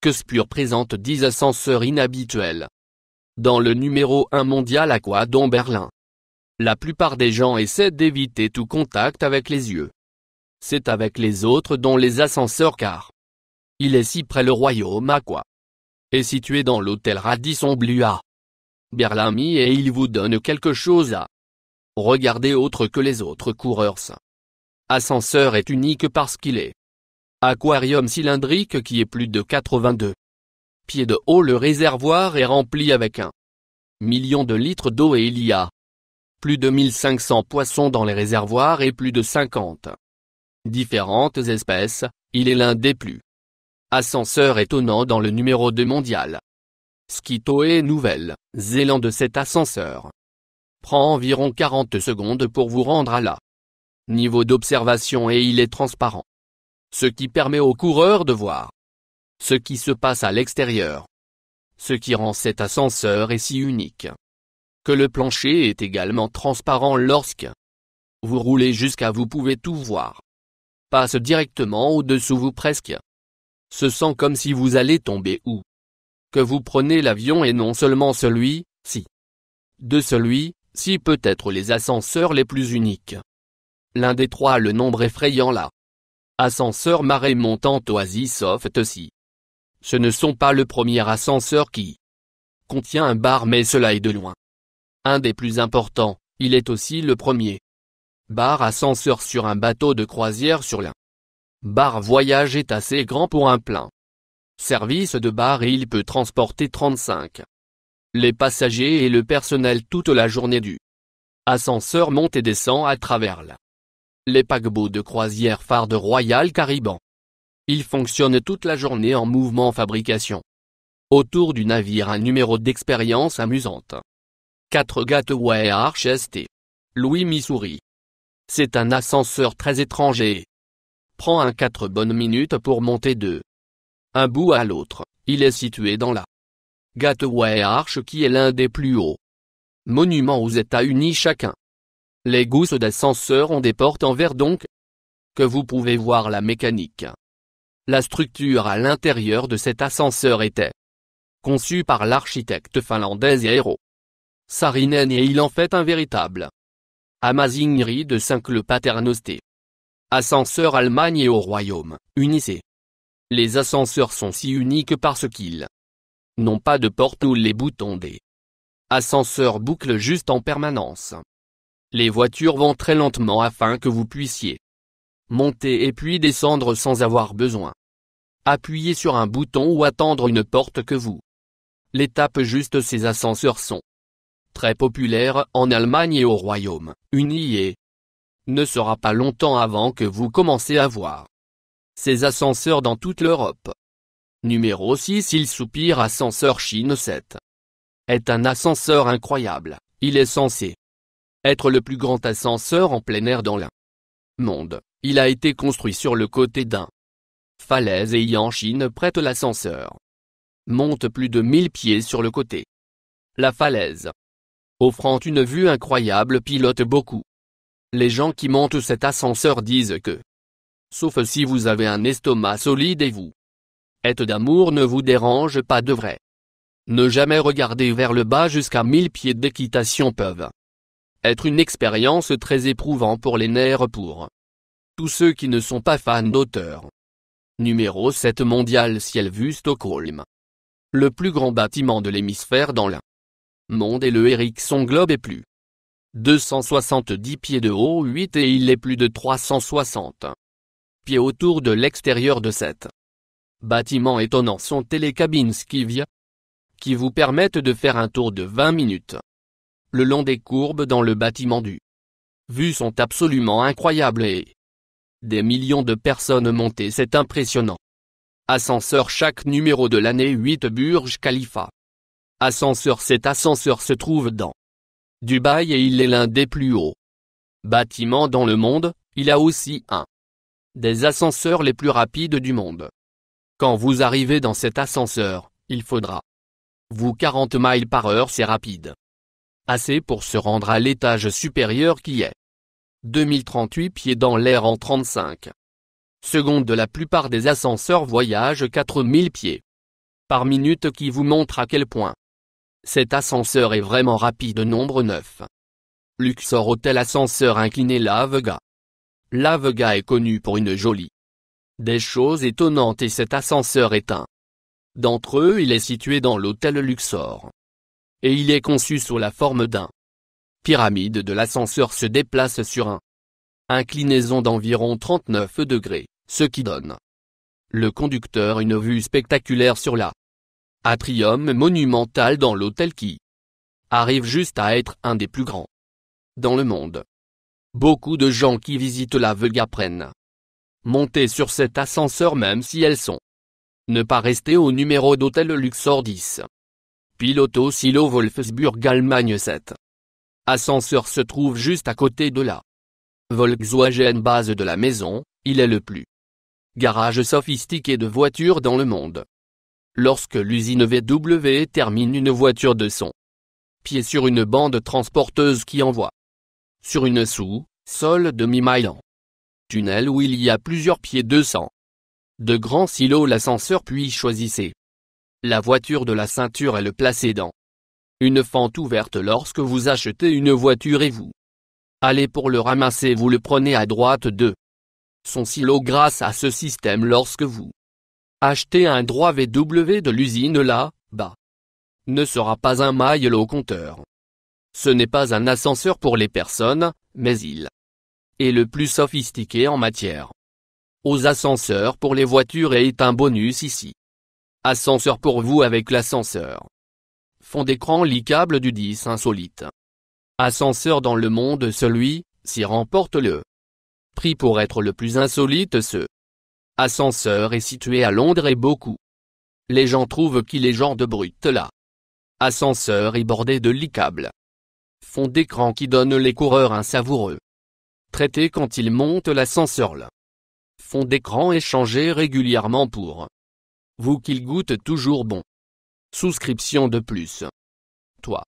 que Spur présente 10 ascenseurs inhabituels. Dans le numéro 1 mondial Aquadom Berlin. La plupart des gens essaient d'éviter tout contact avec les yeux. C'est avec les autres dont les ascenseurs car il est si près le royaume Aqua. Est situé dans l'hôtel Radisson Blu à Berlin et il vous donne quelque chose à regarder autre que les autres coureurs. Ascenseur est unique parce qu'il est aquarium cylindrique qui est plus de 82 pieds de haut. Le réservoir est rempli avec 1 million de litres d'eau et il y a plus de 1500 poissons dans les réservoirs et plus de 50 différentes espèces. Il est l'un des plus ascenseurs étonnants dans le numéro 2 mondial. Skitoe Nouvelle-Zélande. Cet ascenseur prend environ 40 secondes pour vous rendre à la niveau d'observation et il est transparent. Ce qui permet aux coureurs de voir ce qui se passe à l'extérieur. Ce qui rend cet ascenseur est si unique que le plancher est également transparent lorsque vous roulez jusqu'à vous pouvez tout voir. Passe directement au-dessous vous presque. Se sent comme si vous allez tomber ou que vous prenez l'avion et non seulement celui-ci. De celui-ci peut-être les ascenseurs les plus uniques. L'un des trois a le nombre effrayant là. Ascenseur marée montante Oasis Soft Sea. Ce ne sont pas le premier ascenseur qui contient un bar mais cela est de loin un des plus importants. Il est aussi le premier bar ascenseur sur un bateau de croisière sur l'un. Bar voyage est assez grand pour un plein service de bar et il peut transporter 35 les passagers et le personnel toute la journée du ascenseur monte et descend à travers les paquebots de croisière phare de Royal Caribbean. Il fonctionne toute la journée en mouvement fabrication. Autour du navire un numéro d'expérience amusante. 4 Gateway Arch St. Louis Missouri. C'est un ascenseur très étranger. Prend 4 bonnes minutes pour monter de un bout à l'autre. Il est situé dans la Gateway Arch qui est l'un des plus hauts monuments aux États-Unis chacun. Les gousses d'ascenseur ont des portes en verre donc que vous pouvez voir la mécanique. La structure à l'intérieur de cet ascenseur était conçue par l'architecte finlandais Eero Saarinen et il en fait un véritable amazingerie de 5 le Paternoster. Ascenseur Allemagne et au Royaume-Uni. Les ascenseurs sont si uniques parce qu'ils n'ont pas de porte où les boutons des ascenseurs bouclent juste en permanence. Les voitures vont très lentement afin que vous puissiez monter et puis descendre sans avoir besoin appuyer sur un bouton ou attendre une porte que vous l'étape juste. Ces ascenseurs sont très populaires en Allemagne et au Royaume-Uni et ne sera pas longtemps avant que vous commencez à voir ces ascenseurs dans toute l'Europe. Numéro 6 Il Soupir Ascenseur Chine 7 est un ascenseur incroyable. Il est censé être le plus grand ascenseur en plein air dans le monde. Il a été construit sur le côté d'un falaise et en Chine prête l'ascenseur monte plus de 1000 pieds sur le côté. La falaise offrant une vue incroyable pilote beaucoup. Les gens qui montent cet ascenseur disent que sauf si vous avez un estomac solide et vous êtes d'amour ne vous dérange pas de vrai. Ne jamais regarder vers le bas jusqu'à 1000 pieds d'équitation peuvent être une expérience très éprouvante pour les nerfs pour tous ceux qui ne sont pas fans d'auteur. Numéro 7 Mondial Ciel Vue Stockholm. Le plus grand bâtiment de l'hémisphère dans le monde est le Ericsson Globe et plus 270 pieds de haut 8 et il est plus de 360 pieds autour de l'extérieur de cet bâtiment étonnant sont télécabines Skivia qui vous permettent de faire un tour de 20 minutes. Le long des courbes dans le bâtiment du vues sont absolument incroyables et des millions de personnes montées c'est impressionnant. Ascenseur chaque numéro de l'année 8 Burj Khalifa. Ascenseur Cet ascenseur se trouve dans Dubaï et il est l'un des plus hauts bâtiments dans le monde. Il a aussi un des ascenseurs les plus rapides du monde. Quand vous arrivez dans cet ascenseur, il faudra vous 40 miles par heure c'est rapide. Assez pour se rendre à l'étage supérieur qui est 2038 pieds dans l'air en 35 secondes. La plupart des ascenseurs voyagent 4000 pieds. par minute qui vous montre à quel point cet ascenseur est vraiment rapide. Nombre 9. Luxor Hôtel Ascenseur incliné La Vega. La Vega est connu pour une jolie des choses étonnantes et cet ascenseur est un d'entre eux. Il est situé dans l'hôtel Luxor. Et il est conçu sous la forme d'un pyramide. De l'ascenseur se déplace sur un inclinaison d'environ 39 degrés, ce qui donne le conducteur une vue spectaculaire sur la atrium monumental dans l'hôtel qui arrive juste à être un des plus grands dans le monde. Beaucoup de gens qui visitent La Vega prennent monter sur cet ascenseur même si elles sont ne pas rester au numéro d'hôtel Luxor 10. Piloto Silo Wolfsburg Allemagne 7. Ascenseur se trouve juste à côté de la Volkswagen base de la maison. Il est le plus garage sophistiqué de voitures dans le monde. Lorsque l'usine VW termine une voiture de son pied sur une bande transporteuse qui envoie sur une sous-sol demi-mile en tunnel où il y a plusieurs pieds 200 de grands silos l'ascenseur puis choisissez la voiture de la ceinture et le placez dans une fente ouverte. Lorsque vous achetez une voiture et vous allez pour le ramasser, vous le prenez à droite de son silo grâce à ce système. Lorsque vous achetez un droit VW de l'usine là-bas, ne sera pas un mail au compteur. Ce n'est pas un ascenseur pour les personnes, mais il est le plus sophistiqué en matière aux ascenseurs pour les voitures et est un bonus ici. Ascenseur pour vous avec l'ascenseur. Fond d'écran licable du 10 insolite. Ascenseur dans le monde, celui-ci remporte le prix pour être le plus insolite. Ce ascenseur est situé à Londres et beaucoup les gens trouvent qu'il est genre de brut là. Ascenseur est bordé de licable. Fond d'écran qui donne les coureurs un savoureux traité quand ils montent l'ascenseur là. Fond d'écran est changé régulièrement pour vous qu'il goûte toujours bon. Souscription de plus. Toi.